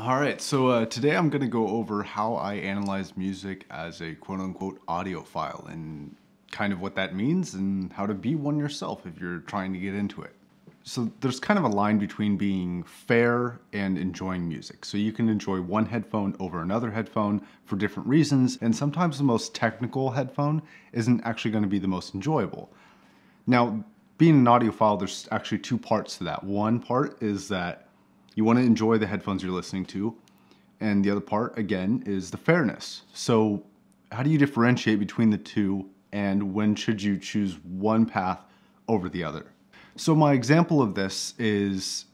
Alright, so today I'm going to go over how I analyze music as a quote-unquote audiophile and kind of what that means and how to be one yourself if you're trying to get into it. So there's kind of a line between being fair and enjoying music. So you can enjoy one headphone over another headphone for different reasons, and sometimes the most technical headphone isn't actually going to be the most enjoyable. Now, being an audiophile, there's actually two parts to that. One part is that you want to enjoy the headphones you're listening to. And the other part, again, is the fairness. So how do you differentiate between the two, and when should you choose one path over the other? So my example of this is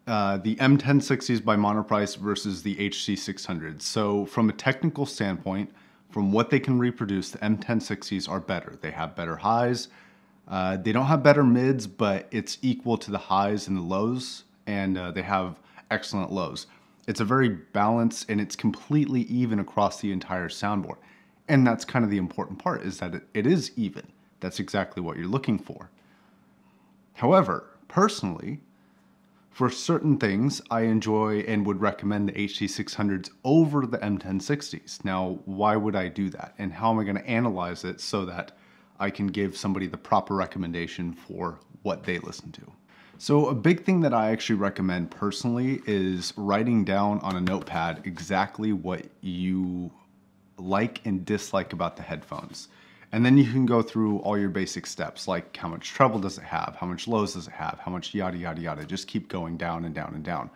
the M1060s by Monoprice versus the HC600s. So from a technical standpoint, from what they can reproduce, the M1060s are better. They have better highs. They don't have better mids, but it's equal to the highs and the lows, and they have excellent lows. It's a very balanced, and it's completely even across the entire soundboard. And that's kind of the important part, is that it is even. That's exactly what you're looking for. However, personally, for certain things, I enjoy and would recommend the HC600s over the M1060s. Now, why would I do that? And how am I going to analyze it so that I can give somebody the proper recommendation for what they listen to? So a big thing that I actually recommend personally is writing down on a notepad exactly what you like and dislike about the headphones. And then you can go through all your basic steps, like how much treble does it have, how much lows does it have, how much yada yada yada. Just keep going down and down and down.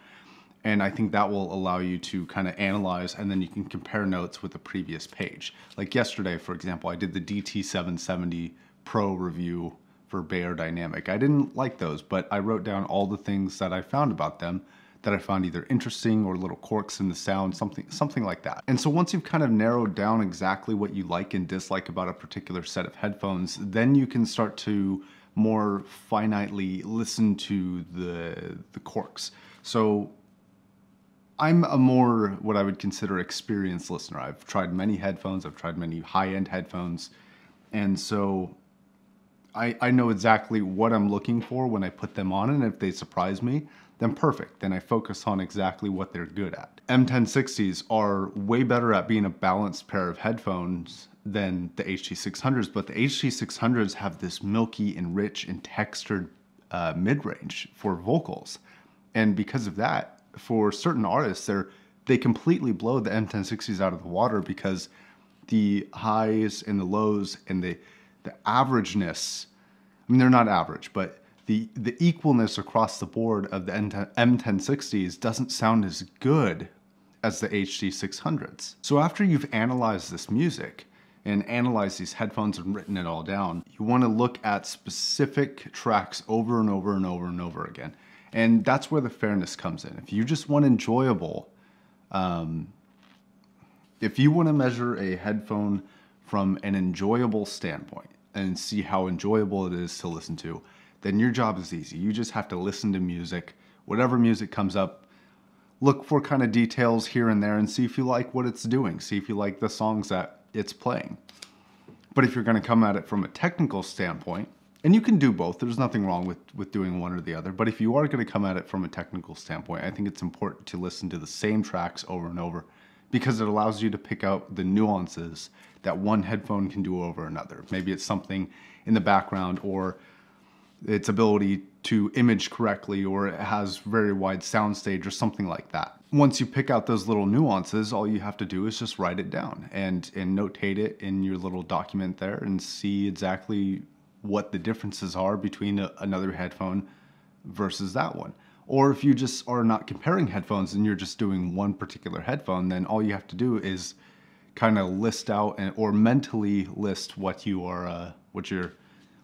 And I think that will allow you to kind of analyze, and then you can compare notes with the previous page. Like yesterday, for example, I did the DT770 Pro review for Beyerdynamic. I didn't like those, but I wrote down all the things that I found about them that I found either interesting or little quirks in the sound, something like that. And so once you've kind of narrowed down exactly what you like and dislike about a particular set of headphones, then you can start to more finitely listen to the quirks. So I'm a more what I would consider experienced listener. I've tried many headphones, I've tried many high-end headphones, and so I know exactly what I'm looking for when I put them on, and if they surprise me, then perfect. Then I focus on exactly what they're good at. M1060s are way better at being a balanced pair of headphones than the HC600s, but the HC600s have this milky and rich and textured mid-range for vocals. And because of that, for certain artists, they completely blow the M1060s out of the water, because the highs and the lows and the averageness, I mean, they're not average, but the equalness across the board of the M1060s doesn't sound as good as the HC600s. So after you've analyzed this music and analyzed these headphones and written it all down, you want to look at specific tracks over and over and over and over again. And that's where the fairness comes in. If you just want enjoyable, if you want to measure a headphone from an enjoyable standpoint and see how enjoyable it is to listen to, then your job is easy. You just have to listen to music, whatever music comes up, look for kind of details here and there and see if you like what it's doing, see if you like the songs that it's playing. But if you're going to come at it from a technical standpoint, and you can do both, there's nothing wrong with doing one or the other, but if you are going to come at it from a technical standpoint, I think it's important to listen to the same tracks over and over, because it allows you to pick out the nuances that one headphone can do over another. Maybe it's something in the background, or its ability to image correctly, or it has very wide soundstage or something like that. Once you pick out those little nuances, all you have to do is just write it down and notate it in your little document there and see exactly what the differences are between another headphone versus that one. Or if you just are not comparing headphones and you're just doing one particular headphone, then all you have to do is kind of list out or mentally list what you're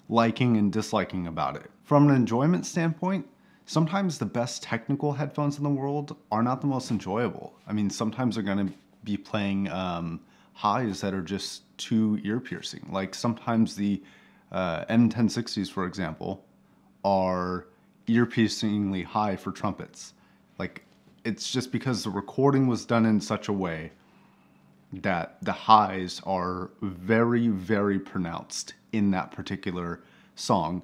liking and disliking about it. From an enjoyment standpoint, sometimes the best technical headphones in the world are not the most enjoyable. I mean, sometimes they're going to be playing highs that are just too ear piercing. Like sometimes the M1060s, for example, are ear-piercingly high for trumpets. Like, it's just because the recording was done in such a way that the highs are very, very pronounced in that particular song,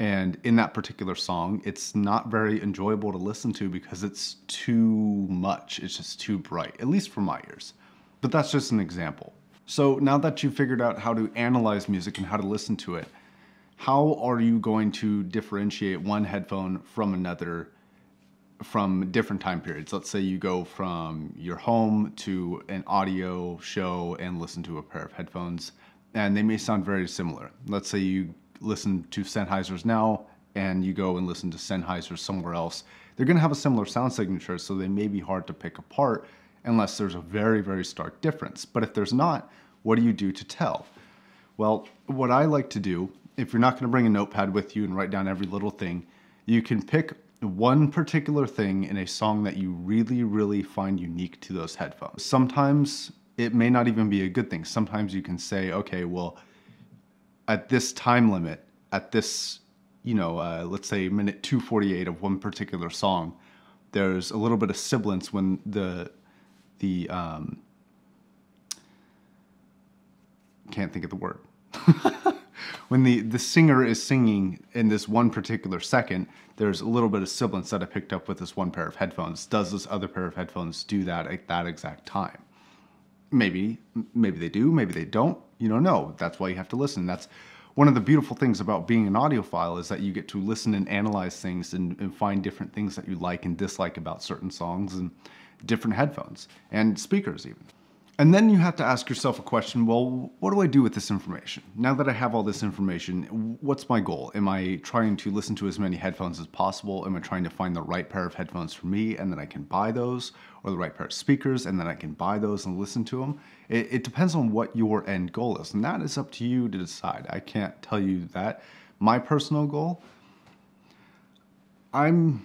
And in that particular song, it's not very enjoyable to listen to because it's too much. It's just too bright, at least for my ears. But that's just an example. So now that you've figured out how to analyze music and how to listen to it, how are you going to differentiate one headphone from another from different time periods? Let's say you go from your home to an audio show and listen to a pair of headphones, and they may sound very similar. Let's say you listen to Sennheisers now and you go and listen to Sennheisers somewhere else. They're going to have a similar sound signature, so they may be hard to pick apart unless there's a very, very stark difference. But if there's not, what do you do to tell? Well, what I like to do, if you're not going to bring a notepad with you and write down every little thing, you can pick one particular thing in a song that you really, really find unique to those headphones. Sometimes it may not even be a good thing. Sometimes you can say, okay, well, at this time limit, at this, let's say minute 2:48 of one particular song, there's a little bit of sibilance when can't think of the word. When the singer is singing in this one particular second, there's a little bit of sibilance that I picked up with this one pair of headphones. Does this other pair of headphones do that at that exact time? Maybe they do, maybe they don't. You don't know. That's why you have to listen. That's one of the beautiful things about being an audiophile, is that you get to listen and analyze things and find different things that you like and dislike about certain songs and different headphones and speakers even. And then you have to ask yourself a question, well, what do I do with this information? Now that I have all this information, what's my goal? Am I trying to listen to as many headphones as possible? Am I trying to find the right pair of headphones for me and then I can buy those? Or the right pair of speakers and then I can buy those and listen to them? It depends on what your end goal is, and that is up to you to decide. I can't tell you that. My personal goal, I'm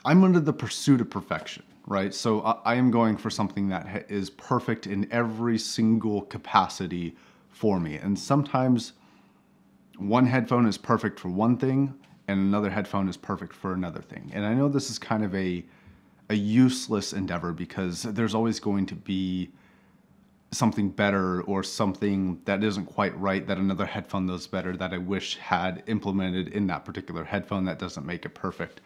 under the pursuit of perfection. Right? So I am going for something that is perfect in every single capacity for me. And sometimes one headphone is perfect for one thing and another headphone is perfect for another thing. And I know this is kind of a useless endeavor because there's always going to be something better or something that isn't quite right that another headphone does better that I wish had implemented in that particular headphone that doesn't make it perfect.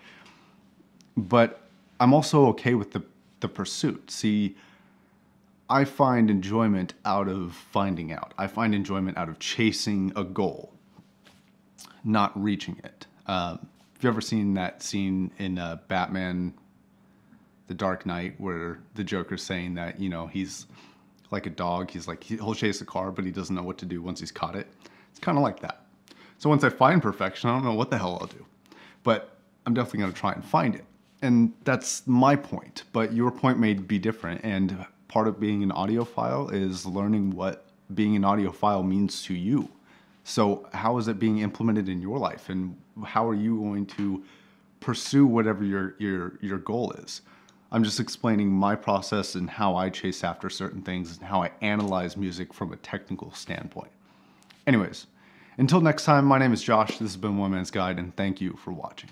But I'm also okay with the pursuit. See, I find enjoyment out of finding out. I find enjoyment out of chasing a goal, not reaching it. Have you ever seen that scene in Batman, The Dark Knight, where the Joker's saying that, he's like a dog. He's like, he'll chase a car, but he doesn't know what to do once he's caught it. It's kind of like that. So once I find perfection, I don't know what the hell I'll do. But I'm definitely going to try and find it. And that's my point, but your point may be different. And part of being an audiophile is learning what being an audiophile means to you. So how is it being implemented in your life? And how are you going to pursue whatever your goal is? I'm just explaining my process and how I chase after certain things and how I analyze music from a technical standpoint. Anyways, until next time, my name is Josh. This has been One Man's Guide, and thank you for watching.